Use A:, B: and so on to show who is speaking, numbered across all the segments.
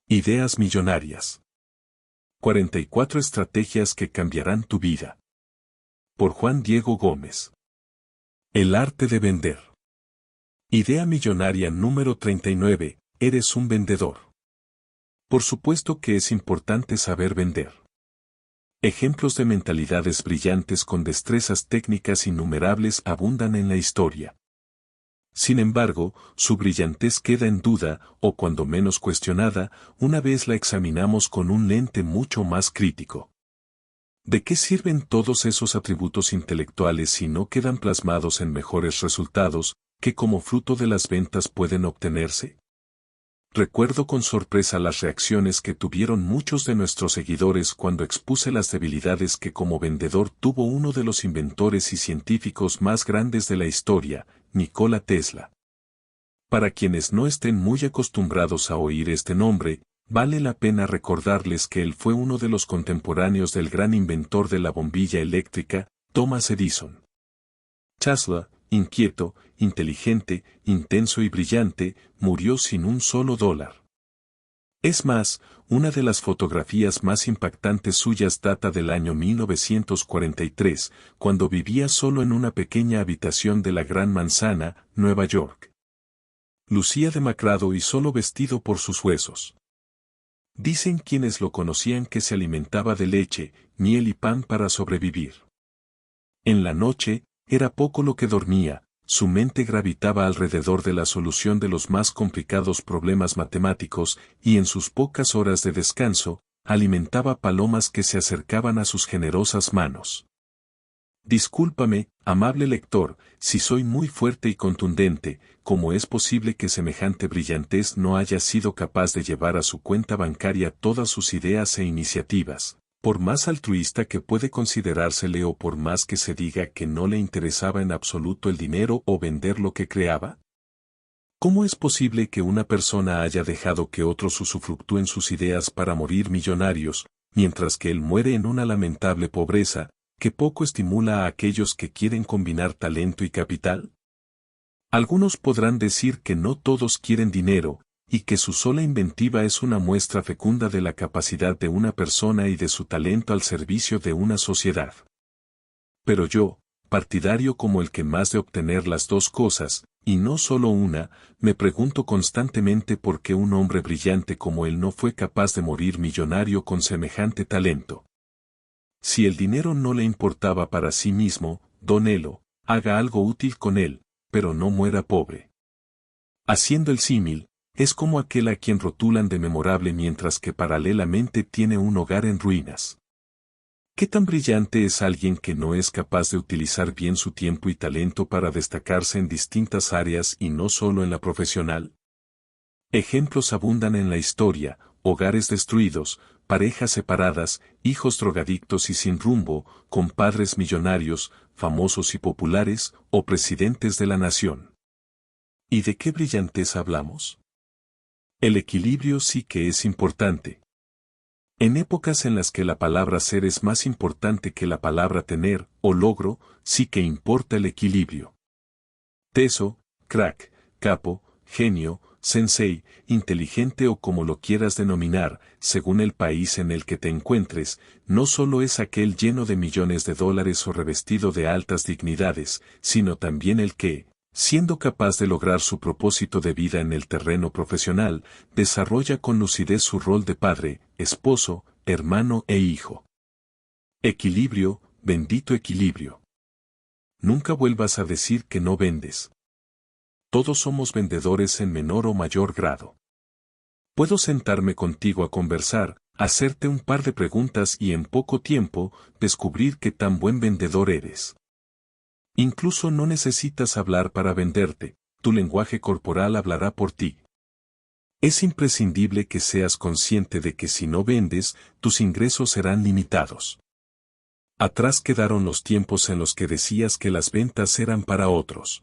A: Ideas millonarias. 44 estrategias que cambiarán tu vida. Por Juan Diego Gómez. El arte de vender. Idea millonaria número 39. Eres un vendedor. Por supuesto que es importante saber vender. Ejemplos de mentalidades brillantes con destrezas técnicas innumerables abundan en la historia. Sin embargo, su brillantez queda en duda, o cuando menos cuestionada, una vez la examinamos con un lente mucho más crítico. ¿De qué sirven todos esos atributos intelectuales si no quedan plasmados en mejores resultados, que como fruto de las ventas pueden obtenerse? Recuerdo con sorpresa las reacciones que tuvieron muchos de nuestros seguidores cuando expuse las debilidades que como vendedor tuvo uno de los inventores y científicos más grandes de la historia, Nikola Tesla. Para quienes no estén muy acostumbrados a oír este nombre, vale la pena recordarles que él fue uno de los contemporáneos del gran inventor de la bombilla eléctrica, Thomas Edison. Tesla, inquieto, inteligente, intenso y brillante, murió sin un solo dólar. Es más, una de las fotografías más impactantes suyas data del año 1943, cuando vivía solo en una pequeña habitación de la Gran Manzana, Nueva York. Lucía demacrado y solo vestido por sus huesos. Dicen quienes lo conocían que se alimentaba de leche, miel y pan para sobrevivir. En la noche, era poco lo que dormía, su mente gravitaba alrededor de la solución de los más complicados problemas matemáticos y en sus pocas horas de descanso, alimentaba palomas que se acercaban a sus generosas manos. Discúlpame, amable lector, si soy muy fuerte y contundente, ¿cómo es posible que semejante brillantez no haya sido capaz de llevar a su cuenta bancaria todas sus ideas e iniciativas? Por más altruista que puede considerársele o por más que se diga que no le interesaba en absoluto el dinero o vender lo que creaba? ¿Cómo es posible que una persona haya dejado que otros usufructúen sus ideas para morir millonarios, mientras que él muere en una lamentable pobreza, que poco estimula a aquellos que quieren combinar talento y capital? Algunos podrán decir que no todos quieren dinero, y que su sola inventiva es una muestra fecunda de la capacidad de una persona y de su talento al servicio de una sociedad. Pero yo, partidario como el que más de obtener las dos cosas, y no solo una, me pregunto constantemente por qué un hombre brillante como él no fue capaz de morir millonario con semejante talento. Si el dinero no le importaba para sí mismo, donelo, haga algo útil con él, pero no muera pobre. Haciendo el símil, es como aquel a quien rotulan de memorable mientras que paralelamente tiene un hogar en ruinas. ¿Qué tan brillante es alguien que no es capaz de utilizar bien su tiempo y talento para destacarse en distintas áreas y no solo en la profesional? Ejemplos abundan en la historia: hogares destruidos, parejas separadas, hijos drogadictos y sin rumbo, con padres millonarios, famosos y populares, o presidentes de la nación. ¿Y de qué brillantez hablamos? El equilibrio sí que es importante. En épocas en las que la palabra ser es más importante que la palabra tener o logro, sí que importa el equilibrio. Teso, crack, capo, genio, sensei, inteligente o como lo quieras denominar, según el país en el que te encuentres, no solo es aquel lleno de millones de dólares o revestido de altas dignidades, sino también el que, siendo capaz de lograr su propósito de vida en el terreno profesional, desarrolla con lucidez su rol de padre, esposo, hermano e hijo. Equilibrio, bendito equilibrio. Nunca vuelvas a decir que no vendes. Todos somos vendedores en menor o mayor grado. Puedo sentarme contigo a conversar, hacerte un par de preguntas y en poco tiempo, descubrir qué tan buen vendedor eres. Incluso no necesitas hablar para venderte, tu lenguaje corporal hablará por ti. Es imprescindible que seas consciente de que si no vendes, tus ingresos serán limitados. Atrás quedaron los tiempos en los que decías que las ventas eran para otros.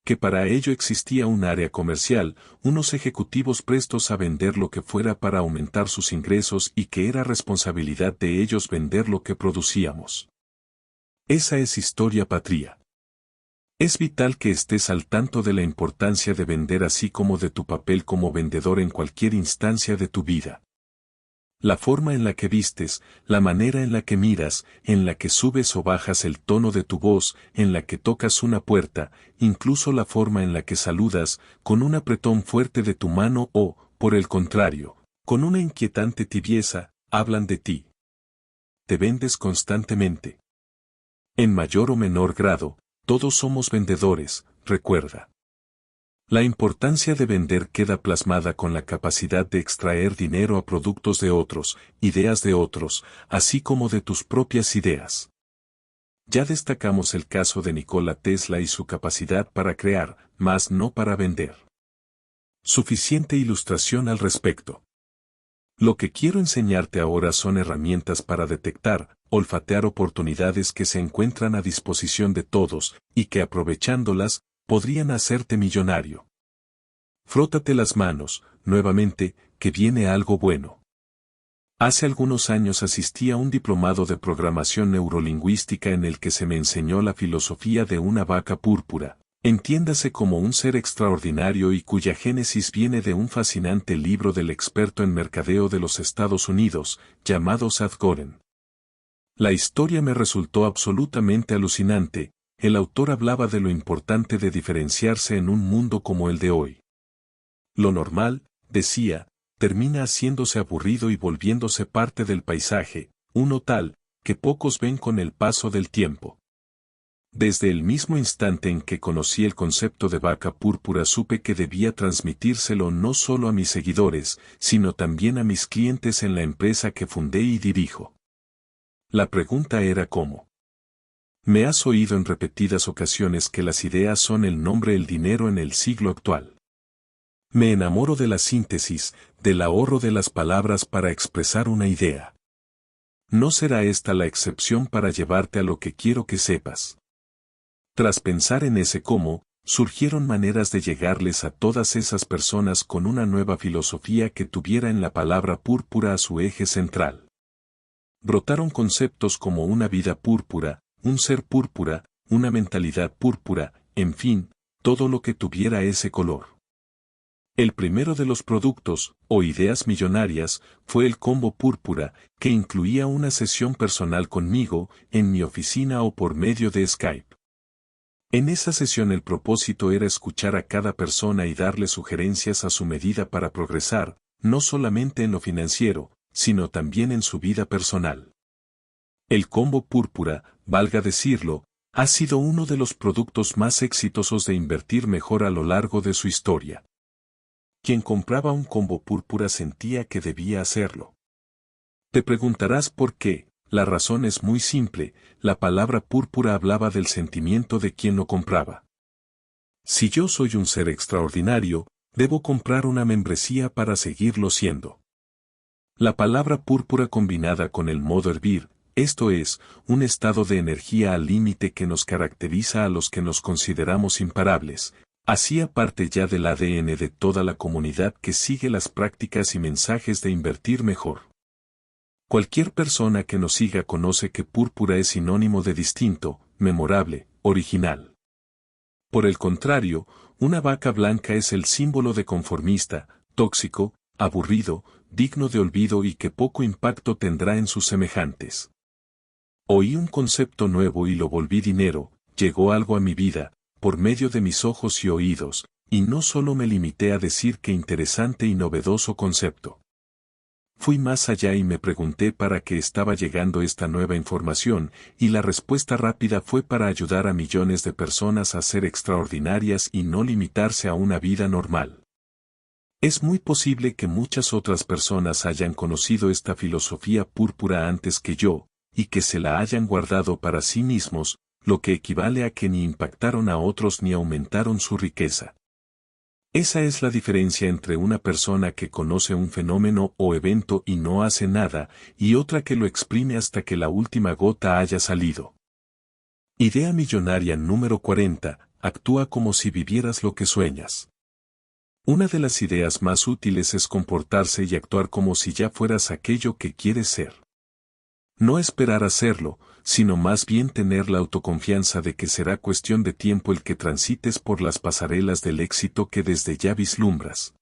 A: Que para ello existía un área comercial, unos ejecutivos prestos a vender lo que fuera para aumentar sus ingresos y que era responsabilidad de ellos vender lo que producíamos. Esa es historia patria. Es vital que estés al tanto de la importancia de vender, así como de tu papel como vendedor en cualquier instancia de tu vida. La forma en la que vistes, la manera en la que miras, en la que subes o bajas el tono de tu voz, en la que tocas una puerta, incluso la forma en la que saludas, con un apretón fuerte de tu mano o, por el contrario, con una inquietante tibieza, hablan de ti. Te vendes constantemente. En mayor o menor grado, todos somos vendedores, recuerda. La importancia de vender queda plasmada con la capacidad de extraer dinero a productos de otros, ideas de otros, así como de tus propias ideas. Ya destacamos el caso de Nikola Tesla y su capacidad para crear, mas no para vender. Suficiente ilustración al respecto. Lo que quiero enseñarte ahora son herramientas para detectar, olfatear oportunidades que se encuentran a disposición de todos, y que aprovechándolas, podrían hacerte millonario. Frótate las manos, nuevamente, que viene algo bueno. Hace algunos años asistí a un diplomado de programación neurolingüística en el que se me enseñó la filosofía de una vaca púrpura, entiéndase como un ser extraordinario y cuya génesis viene de un fascinante libro del experto en mercadeo de los Estados Unidos, llamado Seth Godin. La historia me resultó absolutamente alucinante. El autor hablaba de lo importante de diferenciarse en un mundo como el de hoy. Lo normal, decía, termina haciéndose aburrido y volviéndose parte del paisaje, uno tal, que pocos ven con el paso del tiempo. Desde el mismo instante en que conocí el concepto de vaca púrpura supe que debía transmitírselo no solo a mis seguidores, sino también a mis clientes en la empresa que fundé y dirijo. La pregunta era ¿cómo? Me has oído en repetidas ocasiones que las ideas son el nombre del dinero en el siglo actual. Me enamoro de la síntesis, del ahorro de las palabras para expresar una idea. No será esta la excepción para llevarte a lo que quiero que sepas. Tras pensar en ese cómo, surgieron maneras de llegarles a todas esas personas con una nueva filosofía que tuviera en la palabra púrpura a su eje central. Brotaron conceptos como una vida púrpura, un ser púrpura, una mentalidad púrpura, en fin, todo lo que tuviera ese color. El primero de los productos, o ideas millonarias, fue el combo púrpura, que incluía una sesión personal conmigo, en mi oficina o por medio de Skype. En esa sesión el propósito era escuchar a cada persona y darle sugerencias a su medida para progresar, no solamente en lo financiero, sino también en su vida personal. El combo púrpura, valga decirlo, ha sido uno de los productos más exitosos de invertir mejor a lo largo de su historia. Quien compraba un combo púrpura sentía que debía hacerlo. Te preguntarás por qué. La razón es muy simple, la palabra púrpura hablaba del sentimiento de quien lo compraba. Si yo soy un ser extraordinario, debo comprar una membresía para seguirlo siendo. La palabra púrpura combinada con el modo hervir, esto es, un estado de energía al límite que nos caracteriza a los que nos consideramos imparables, hacía parte ya del ADN de toda la comunidad que sigue las prácticas y mensajes de invertir mejor. Cualquier persona que nos siga conoce que púrpura es sinónimo de distinto, memorable, original. Por el contrario, una vaca blanca es el símbolo de conformista, tóxico, aburrido, digno de olvido y que poco impacto tendrá en sus semejantes. Oí un concepto nuevo y lo volví dinero, llegó algo a mi vida, por medio de mis ojos y oídos, y no solo me limité a decir qué interesante y novedoso concepto. Fui más allá y me pregunté para qué estaba llegando esta nueva información, y la respuesta rápida fue para ayudar a millones de personas a ser extraordinarias y no limitarse a una vida normal. Es muy posible que muchas otras personas hayan conocido esta filosofía púrpura antes que yo, y que se la hayan guardado para sí mismos, lo que equivale a que ni impactaron a otros ni aumentaron su riqueza. Esa es la diferencia entre una persona que conoce un fenómeno o evento y no hace nada, y otra que lo exprime hasta que la última gota haya salido. Idea millonaria número 40, actúa como si vivieras lo que sueñas. Una de las ideas más útiles es comportarse y actuar como si ya fueras aquello que quieres ser. No esperar a serlo, sino más bien tener la autoconfianza de que será cuestión de tiempo el que transites por las pasarelas del éxito que desde ya vislumbras.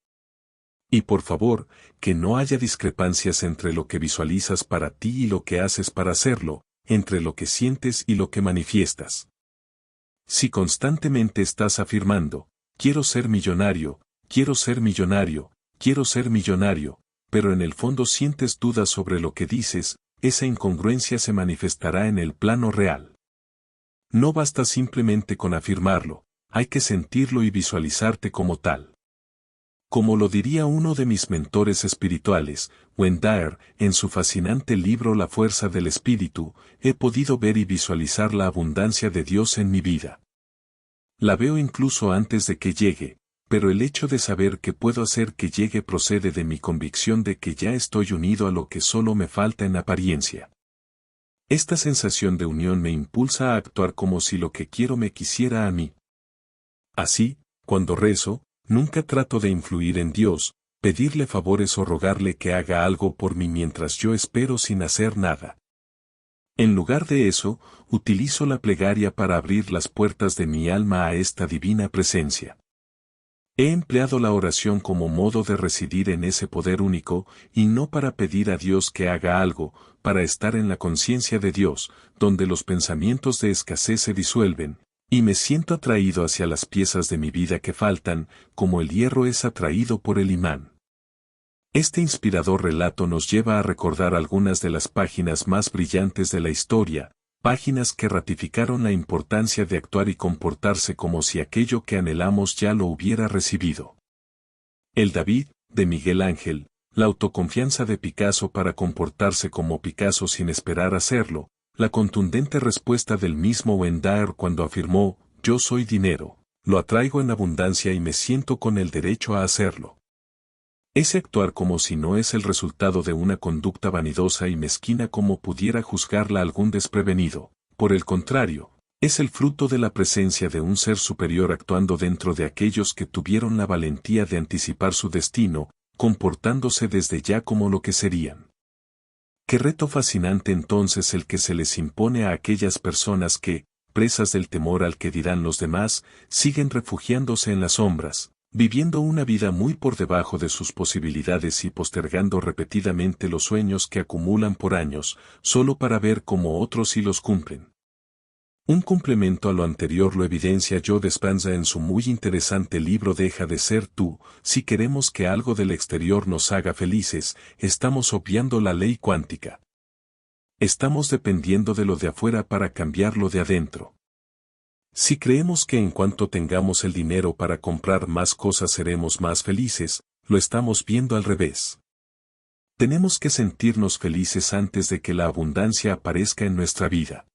A: Y por favor, que no haya discrepancias entre lo que visualizas para ti y lo que haces para hacerlo, entre lo que sientes y lo que manifiestas. Si constantemente estás afirmando, quiero ser millonario, quiero ser millonario, quiero ser millonario, pero en el fondo sientes dudas sobre lo que dices, esa incongruencia se manifestará en el plano real. No basta simplemente con afirmarlo, hay que sentirlo y visualizarte como tal. Como lo diría uno de mis mentores espirituales, Wayne Dyer, en su fascinante libro La fuerza del espíritu, he podido ver y visualizar la abundancia de Dios en mi vida. La veo incluso antes de que llegue, pero el hecho de saber que puedo hacer que llegue procede de mi convicción de que ya estoy unido a lo que solo me falta en apariencia. Esta sensación de unión me impulsa a actuar como si lo que quiero me quisiera a mí. Así, cuando rezo, nunca trato de influir en Dios, pedirle favores o rogarle que haga algo por mí mientras yo espero sin hacer nada. En lugar de eso, utilizo la plegaria para abrir las puertas de mi alma a esta divina presencia. He empleado la oración como modo de residir en ese poder único, y no para pedir a Dios que haga algo, para estar en la conciencia de Dios, donde los pensamientos de escasez se disuelven, y me siento atraído hacia las piezas de mi vida que faltan, como el hierro es atraído por el imán. Este inspirador relato nos lleva a recordar algunas de las páginas más brillantes de la historia, páginas que ratificaron la importancia de actuar y comportarse como si aquello que anhelamos ya lo hubiera recibido. El David, de Miguel Ángel, la autoconfianza de Picasso para comportarse como Picasso sin esperar hacerlo, la contundente respuesta del mismo Wayne Dyer cuando afirmó, yo soy dinero, lo atraigo en abundancia y me siento con el derecho a hacerlo. Ese actuar como si no es el resultado de una conducta vanidosa y mezquina como pudiera juzgarla algún desprevenido, por el contrario, es el fruto de la presencia de un ser superior actuando dentro de aquellos que tuvieron la valentía de anticipar su destino, comportándose desde ya como lo que serían. Qué reto fascinante entonces el que se les impone a aquellas personas que, presas del temor al que dirán los demás, siguen refugiándose en las sombras, viviendo una vida muy por debajo de sus posibilidades y postergando repetidamente los sueños que acumulan por años, solo para ver cómo otros sí los cumplen. Un complemento a lo anterior lo evidencia Joe Dispenza en su muy interesante libro Deja de ser tú. Si queremos que algo del exterior nos haga felices, estamos obviando la ley cuántica. Estamos dependiendo de lo de afuera para cambiar lo de adentro. Si creemos que en cuanto tengamos el dinero para comprar más cosas seremos más felices, lo estamos viendo al revés. Tenemos que sentirnos felices antes de que la abundancia aparezca en nuestra vida.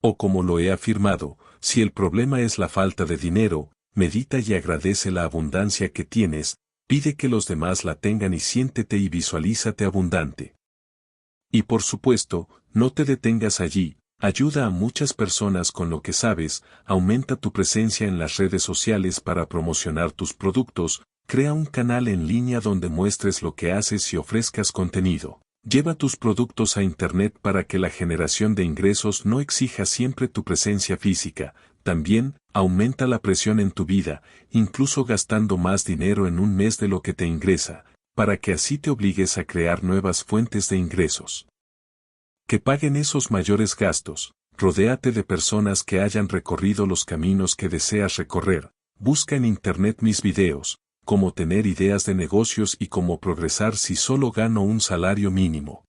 A: O como lo he afirmado, si el problema es la falta de dinero, medita y agradece la abundancia que tienes, pide que los demás la tengan y siéntete y visualízate abundante. Y por supuesto, no te detengas allí, ayuda a muchas personas con lo que sabes, aumenta tu presencia en las redes sociales para promocionar tus productos, crea un canal en línea donde muestres lo que haces y ofrezcas contenido. Lleva tus productos a Internet para que la generación de ingresos no exija siempre tu presencia física. También, aumenta la presión en tu vida, incluso gastando más dinero en un mes de lo que te ingresa, para que así te obligues a crear nuevas fuentes de ingresos. Que paguen esos mayores gastos, rodéate de personas que hayan recorrido los caminos que deseas recorrer, busca en Internet mis videos, cómo tener ideas de negocios y cómo progresar si solo gano un salario mínimo.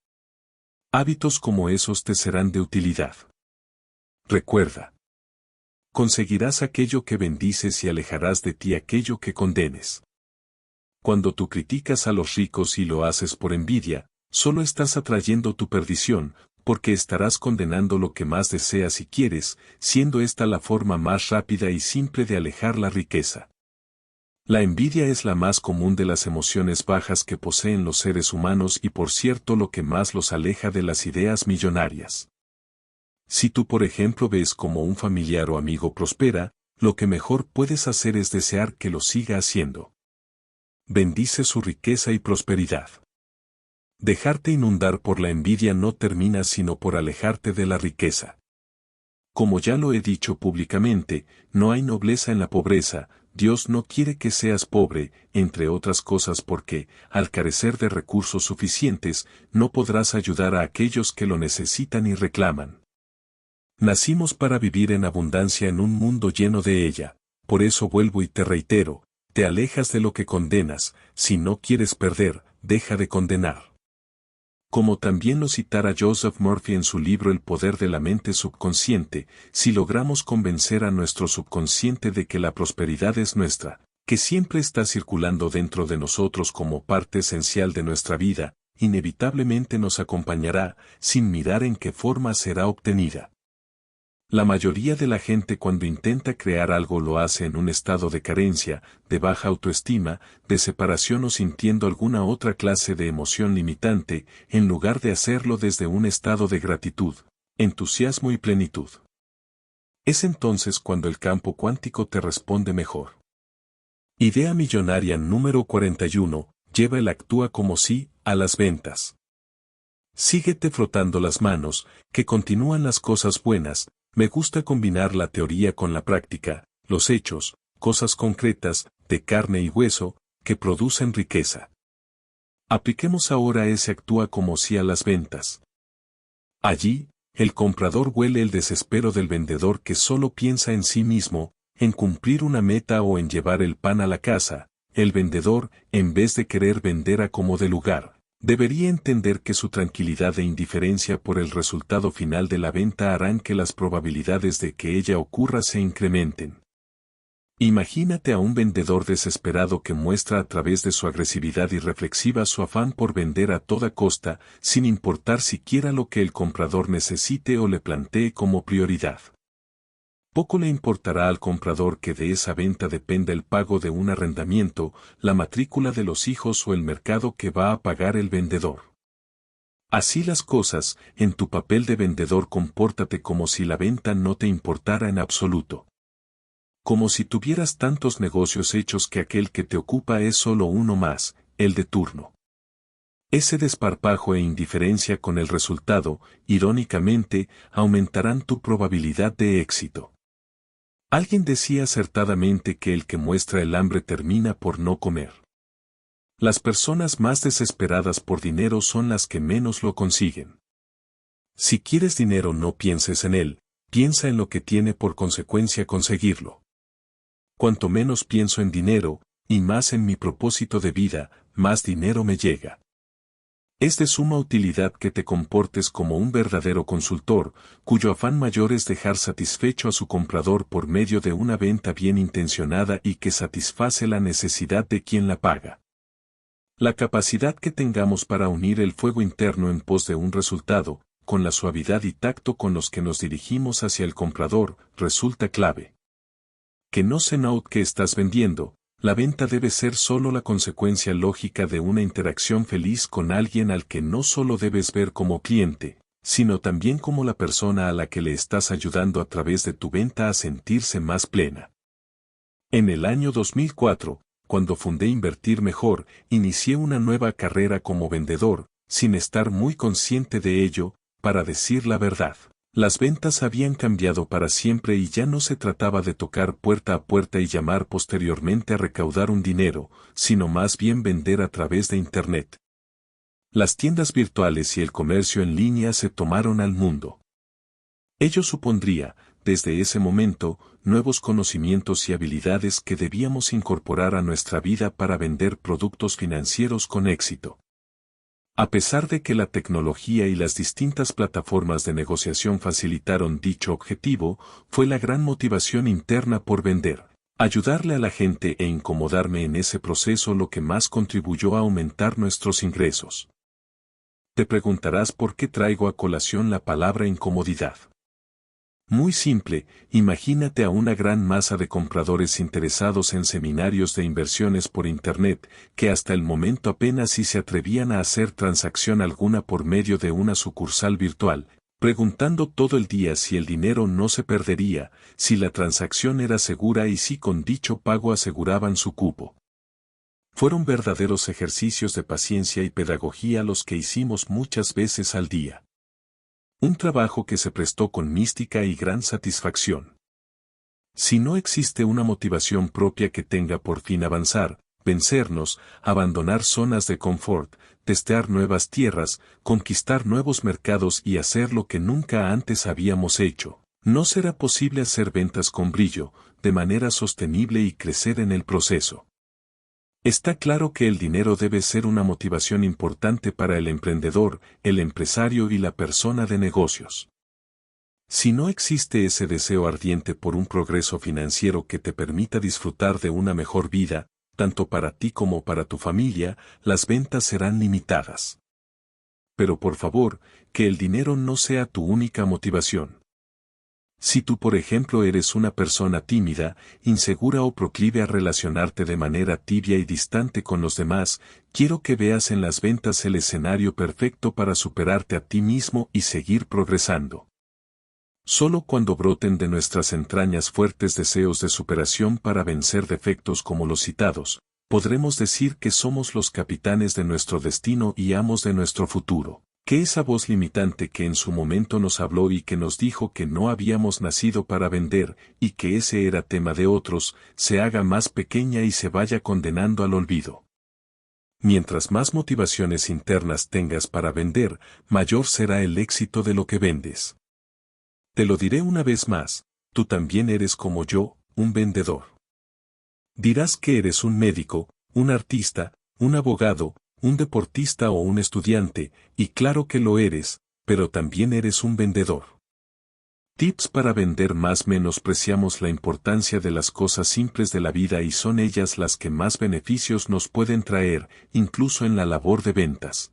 A: Hábitos como esos te serán de utilidad. Recuerda. Conseguirás aquello que bendices y alejarás de ti aquello que condenes. Cuando tú criticas a los ricos y lo haces por envidia, solo estás atrayendo tu perdición, porque estarás condenando lo que más deseas y quieres, siendo esta la forma más rápida y simple de alejar la riqueza. La envidia es la más común de las emociones bajas que poseen los seres humanos y por cierto lo que más los aleja de las ideas millonarias. Si tú por ejemplo ves como un familiar o amigo prospera, lo que mejor puedes hacer es desear que lo siga haciendo. Bendice su riqueza y prosperidad. Dejarte inundar por la envidia no termina sino por alejarte de la riqueza. Como ya lo he dicho públicamente, no hay nobleza en la pobreza. Dios no quiere que seas pobre, entre otras cosas porque, al carecer de recursos suficientes, no podrás ayudar a aquellos que lo necesitan y reclaman. Nacimos para vivir en abundancia en un mundo lleno de ella, por eso vuelvo y te reitero, te alejas de lo que condenas, si no quieres perder, deja de condenar. Como también lo citara Joseph Murphy en su libro El poder de la mente subconsciente, si logramos convencer a nuestro subconsciente de que la prosperidad es nuestra, que siempre está circulando dentro de nosotros como parte esencial de nuestra vida, inevitablemente nos acompañará, sin mirar en qué forma será obtenida. La mayoría de la gente cuando intenta crear algo lo hace en un estado de carencia, de baja autoestima, de separación o sintiendo alguna otra clase de emoción limitante, en lugar de hacerlo desde un estado de gratitud, entusiasmo y plenitud. Es entonces cuando el campo cuántico te responde mejor. Idea millonaria número 41, lleva el actúa como sí, a las ventas. Síguete frotando las manos, que continúan las cosas buenas. Me gusta combinar la teoría con la práctica, los hechos, cosas concretas, de carne y hueso, que producen riqueza. Apliquemos ahora ese actúa como si a las ventas. Allí, el comprador huele el desespero del vendedor que solo piensa en sí mismo, en cumplir una meta o en llevar el pan a la casa. El vendedor, en vez de querer vender a como de lugar, debería entender que su tranquilidad e indiferencia por el resultado final de la venta harán que las probabilidades de que ella ocurra se incrementen. Imagínate a un vendedor desesperado que muestra a través de su agresividad irreflexiva su afán por vender a toda costa, sin importar siquiera lo que el comprador necesite o le plantee como prioridad. Poco le importará al comprador que de esa venta dependa el pago de un arrendamiento, la matrícula de los hijos o el mercado que va a pagar el vendedor. Así las cosas, en tu papel de vendedor compórtate como si la venta no te importara en absoluto. Como si tuvieras tantos negocios hechos que aquel que te ocupa es solo uno más, el de turno. Ese desparpajo e indiferencia con el resultado, irónicamente, aumentarán tu probabilidad de éxito. Alguien decía acertadamente que el que muestra el hambre termina por no comer. Las personas más desesperadas por dinero son las que menos lo consiguen. Si quieres dinero no pienses en él, piensa en lo que tiene por consecuencia conseguirlo. Cuanto menos pienso en dinero, y más en mi propósito de vida, más dinero me llega. Es de suma utilidad que te comportes como un verdadero consultor, cuyo afán mayor es dejar satisfecho a su comprador por medio de una venta bien intencionada y que satisface la necesidad de quien la paga. La capacidad que tengamos para unir el fuego interno en pos de un resultado, con la suavidad y tacto con los que nos dirigimos hacia el comprador, resulta clave. Que no se note que estás vendiendo. La venta debe ser solo la consecuencia lógica de una interacción feliz con alguien al que no solo debes ver como cliente, sino también como la persona a la que le estás ayudando a través de tu venta a sentirse más plena. En el año 2004, cuando fundé Invertir Mejor, inicié una nueva carrera como vendedor, sin estar muy consciente de ello, para decir la verdad. Las ventas habían cambiado para siempre y ya no se trataba de tocar puerta a puerta y llamar posteriormente a recaudar un dinero, sino más bien vender a través de Internet. Las tiendas virtuales y el comercio en línea se tomaron al mundo. Ello supondría, desde ese momento, nuevos conocimientos y habilidades que debíamos incorporar a nuestra vida para vender productos financieros con éxito. A pesar de que la tecnología y las distintas plataformas de negociación facilitaron dicho objetivo, fue la gran motivación interna por vender, ayudarle a la gente e incomodarme en ese proceso lo que más contribuyó a aumentar nuestros ingresos. Te preguntarás por qué traigo a colación la palabra incomodidad. Muy simple, imagínate a una gran masa de compradores interesados en seminarios de inversiones por Internet, que hasta el momento apenas si se atrevían a hacer transacción alguna por medio de una sucursal virtual, preguntando todo el día si el dinero no se perdería, si la transacción era segura y si con dicho pago aseguraban su cupo. Fueron verdaderos ejercicios de paciencia y pedagogía los que hicimos muchas veces al día. Un trabajo que se prestó con mística y gran satisfacción. Si no existe una motivación propia que tenga por fin avanzar, vencernos, abandonar zonas de confort, testear nuevas tierras, conquistar nuevos mercados y hacer lo que nunca antes habíamos hecho, no será posible hacer ventas con brillo, de manera sostenible y crecer en el proceso. Está claro que el dinero debe ser una motivación importante para el emprendedor, el empresario y la persona de negocios. Si no existe ese deseo ardiente por un progreso financiero que te permita disfrutar de una mejor vida, tanto para ti como para tu familia, las ventas serán limitadas. Pero por favor, que el dinero no sea tu única motivación. Si tú, por ejemplo, eres una persona tímida, insegura o proclive a relacionarte de manera tibia y distante con los demás, quiero que veas en las ventas el escenario perfecto para superarte a ti mismo y seguir progresando. Solo cuando broten de nuestras entrañas fuertes deseos de superación para vencer defectos como los citados, podremos decir que somos los capitanes de nuestro destino y amos de nuestro futuro. Que esa voz limitante que en su momento nos habló y que nos dijo que no habíamos nacido para vender, y que ese era tema de otros, se haga más pequeña y se vaya condenando al olvido. Mientras más motivaciones internas tengas para vender, mayor será el éxito de lo que vendes. Te lo diré una vez más, tú también eres como yo, un vendedor. Dirás que eres un médico, un artista, un abogado, un deportista o un estudiante, y claro que lo eres, pero también eres un vendedor. Tips para vender más: menospreciamos la importancia de las cosas simples de la vida y son ellas las que más beneficios nos pueden traer, incluso en la labor de ventas.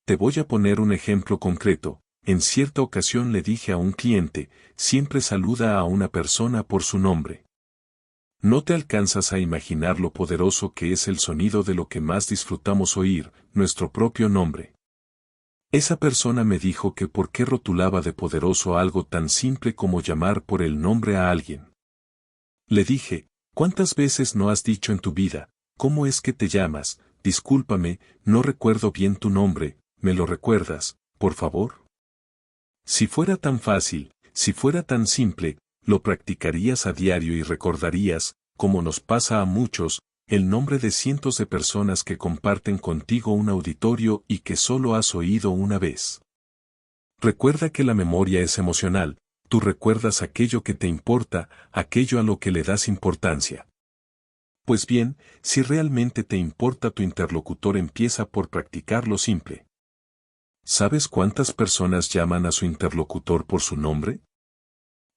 A: Te voy a poner un ejemplo concreto. En cierta ocasión le dije a un cliente, siempre saluda a una persona por su nombre. No te alcanzas a imaginar lo poderoso que es el sonido de lo que más disfrutamos oír, nuestro propio nombre. Esa persona me dijo que por qué rotulaba de poderoso algo tan simple como llamar por el nombre a alguien. Le dije, ¿cuántas veces no has dicho en tu vida, cómo es que te llamas? Discúlpame, no recuerdo bien tu nombre, ¿me lo recuerdas, por favor? Si fuera tan fácil, si fuera tan simple, lo practicarías a diario y recordarías, como nos pasa a muchos, el nombre de cientos de personas que comparten contigo un auditorio y que solo has oído una vez. Recuerda que la memoria es emocional, tú recuerdas aquello que te importa, aquello a lo que le das importancia. Pues bien, si realmente te importa tu interlocutor, empieza por practicar lo simple. ¿Sabes cuántas personas llaman a su interlocutor por su nombre?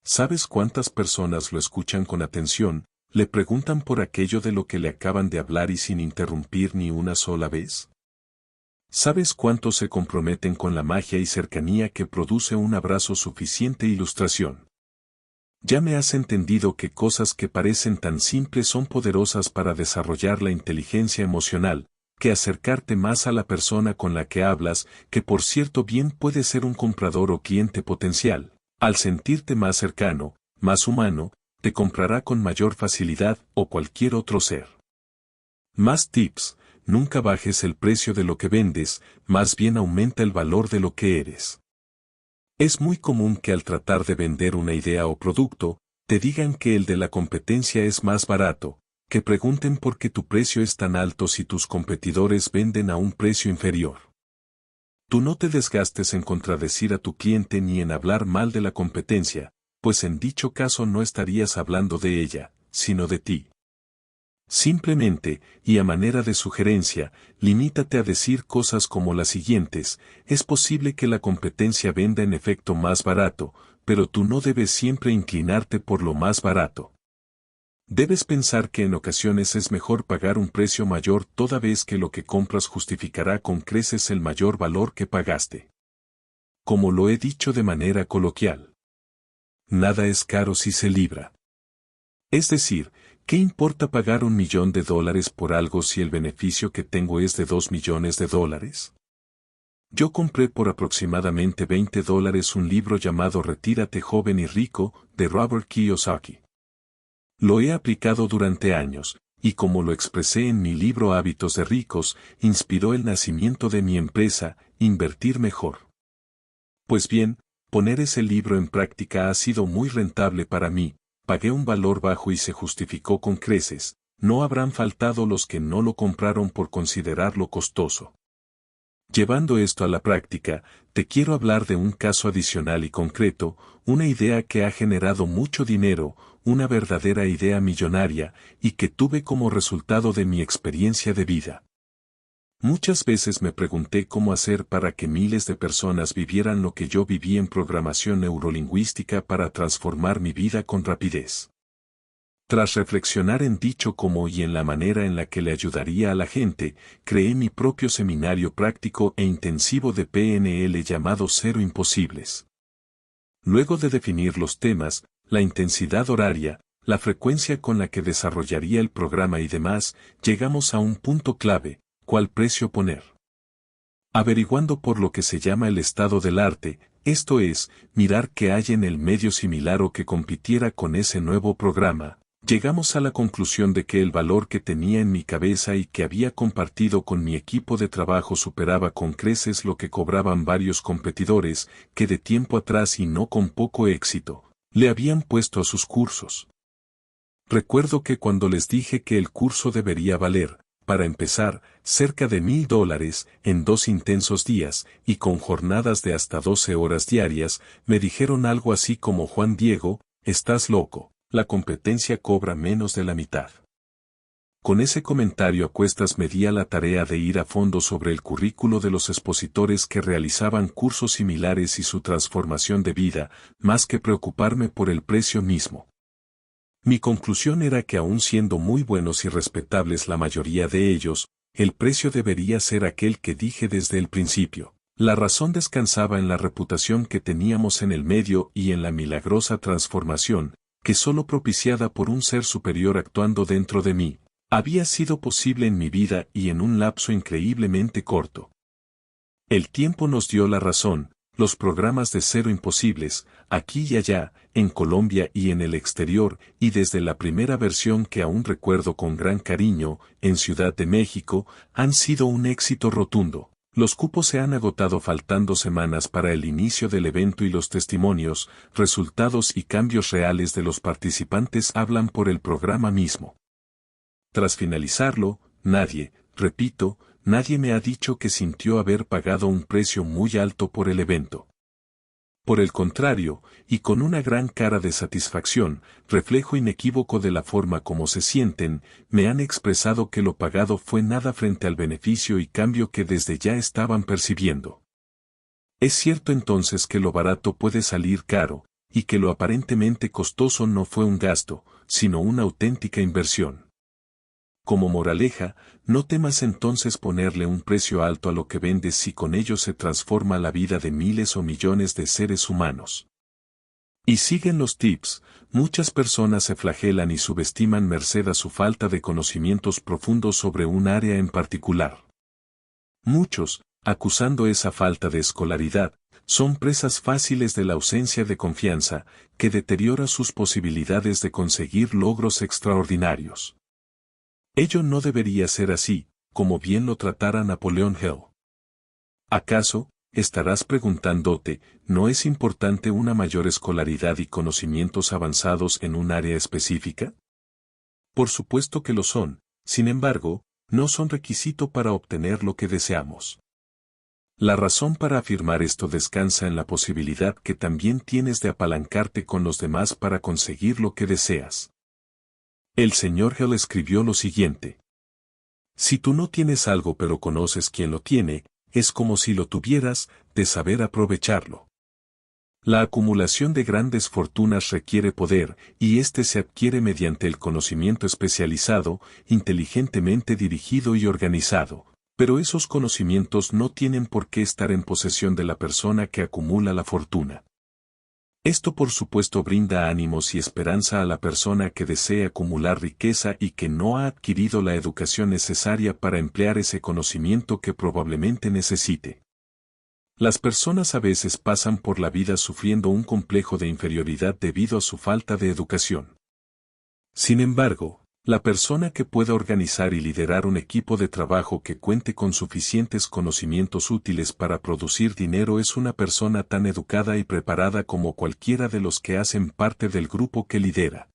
A: ¿Sabes cuántas personas lo escuchan con atención, le preguntan por aquello de lo que le acaban de hablar y sin interrumpir ni una sola vez? ¿Sabes cuántos se comprometen con la magia y cercanía que produce un abrazo? Suficiente ilustración. Ya me has entendido que cosas que parecen tan simples son poderosas para desarrollar la inteligencia emocional, que acercarte más a la persona con la que hablas, que por cierto bien puede ser un comprador o cliente potencial. Al sentirte más cercano, más humano, te comprará con mayor facilidad o cualquier otro ser. Más tips: nunca bajes el precio de lo que vendes, más bien aumenta el valor de lo que eres. Es muy común que al tratar de vender una idea o producto, te digan que el de la competencia es más barato, que pregunten por qué tu precio es tan alto si tus competidores venden a un precio inferior. Tú no te desgastes en contradecir a tu cliente ni en hablar mal de la competencia, pues en dicho caso no estarías hablando de ella, sino de ti. Simplemente, y a manera de sugerencia, limítate a decir cosas como las siguientes: es posible que la competencia venda en efecto más barato, pero tú no debes siempre inclinarte por lo más barato. Debes pensar que en ocasiones es mejor pagar un precio mayor toda vez que lo que compras justificará con creces el mayor valor que pagaste. Como lo he dicho de manera coloquial, nada es caro si se libra. Es decir, ¿qué importa pagar $1 millón por algo si el beneficio que tengo es de $2 millones? Yo compré por aproximadamente $20 un libro llamado Retírate joven y rico, de Robert Kiyosaki. Lo he aplicado durante años, y como lo expresé en mi libro Hábitos de Ricos, inspiró el nacimiento de mi empresa, Invertir Mejor. Pues bien, poner ese libro en práctica ha sido muy rentable para mí, pagué un valor bajo y se justificó con creces, no habrán faltado los que no lo compraron por considerarlo costoso. Llevando esto a la práctica, te quiero hablar de un caso adicional y concreto, una idea que ha generado mucho dinero, una verdadera idea millonaria, y que tuve como resultado de mi experiencia de vida. Muchas veces me pregunté cómo hacer para que miles de personas vivieran lo que yo viví en programación neurolingüística para transformar mi vida con rapidez. Tras reflexionar en dicho cómo y en la manera en la que le ayudaría a la gente, creé mi propio seminario práctico e intensivo de PNL llamado Cero Imposibles. Luego de definir los temas, la intensidad horaria, la frecuencia con la que desarrollaría el programa y demás, llegamos a un punto clave: ¿cuál precio poner? Averiguando por lo que se llama el estado del arte, esto es, mirar qué hay en el medio similar o que compitiera con ese nuevo programa, llegamos a la conclusión de que el valor que tenía en mi cabeza y que había compartido con mi equipo de trabajo superaba con creces lo que cobraban varios competidores, que de tiempo atrás y no con poco éxito, le habían puesto a sus cursos. Recuerdo que cuando les dije que el curso debería valer, para empezar, cerca de $1,000 en 2 intensos días, y con jornadas de hasta 12 horas diarias, me dijeron algo así como: Juan Diego, estás loco, la competencia cobra menos de la mitad. Con ese comentario a cuestas me di a la tarea de ir a fondo sobre el currículo de los expositores que realizaban cursos similares y su transformación de vida, más que preocuparme por el precio mismo. Mi conclusión era que aun siendo muy buenos y respetables la mayoría de ellos, el precio debería ser aquel que dije desde el principio. La razón descansaba en la reputación que teníamos en el medio y en la milagrosa transformación, que solo propiciada por un ser superior actuando dentro de mí, había sido posible en mi vida y en un lapso increíblemente corto. El tiempo nos dio la razón. Los programas de Cero Imposibles, aquí y allá, en Colombia y en el exterior, y desde la primera versión que aún recuerdo con gran cariño, en Ciudad de México, han sido un éxito rotundo. Los cupos se han agotado faltando semanas para el inicio del evento y los testimonios, resultados y cambios reales de los participantes hablan por el programa mismo. Tras finalizarlo, nadie me ha dicho que sintió haber pagado un precio muy alto por el evento. Por el contrario, y con una gran cara de satisfacción, reflejo inequívoco de la forma como se sienten, me han expresado que lo pagado fue nada frente al beneficio y cambio que desde ya estaban percibiendo. Es cierto entonces que lo barato puede salir caro, y que lo aparentemente costoso no fue un gasto, sino una auténtica inversión. Como moraleja, no temas entonces ponerle un precio alto a lo que vendes si con ello se transforma la vida de miles o millones de seres humanos. Y siguen los tips: muchas personas se flagelan y subestiman merced a su falta de conocimientos profundos sobre un área en particular. Muchos, acusando esa falta de escolaridad, son presas fáciles de la ausencia de confianza, que deteriora sus posibilidades de conseguir logros extraordinarios. Ello no debería ser así, como bien lo tratara Napoleón Hill. ¿Acaso, estarás preguntándote, no es importante una mayor escolaridad y conocimientos avanzados en un área específica? Por supuesto que lo son, sin embargo, no son requisito para obtener lo que deseamos. La razón para afirmar esto descansa en la posibilidad que también tienes de apalancarte con los demás para conseguir lo que deseas. El señor Hill escribió lo siguiente: si tú no tienes algo pero conoces quién lo tiene, es como si lo tuvieras, de saber aprovecharlo. La acumulación de grandes fortunas requiere poder, y este se adquiere mediante el conocimiento especializado, inteligentemente dirigido y organizado, pero esos conocimientos no tienen por qué estar en posesión de la persona que acumula la fortuna. Esto por supuesto brinda ánimos y esperanza a la persona que desea acumular riqueza y que no ha adquirido la educación necesaria para emplear ese conocimiento que probablemente necesite. Las personas a veces pasan por la vida sufriendo un complejo de inferioridad debido a su falta de educación. Sin embargo, La persona que pueda organizar y liderar un equipo de trabajo que cuente con suficientes conocimientos útiles para producir dinero es una persona tan educada y preparada como cualquiera de los que hacen parte del grupo que lidera.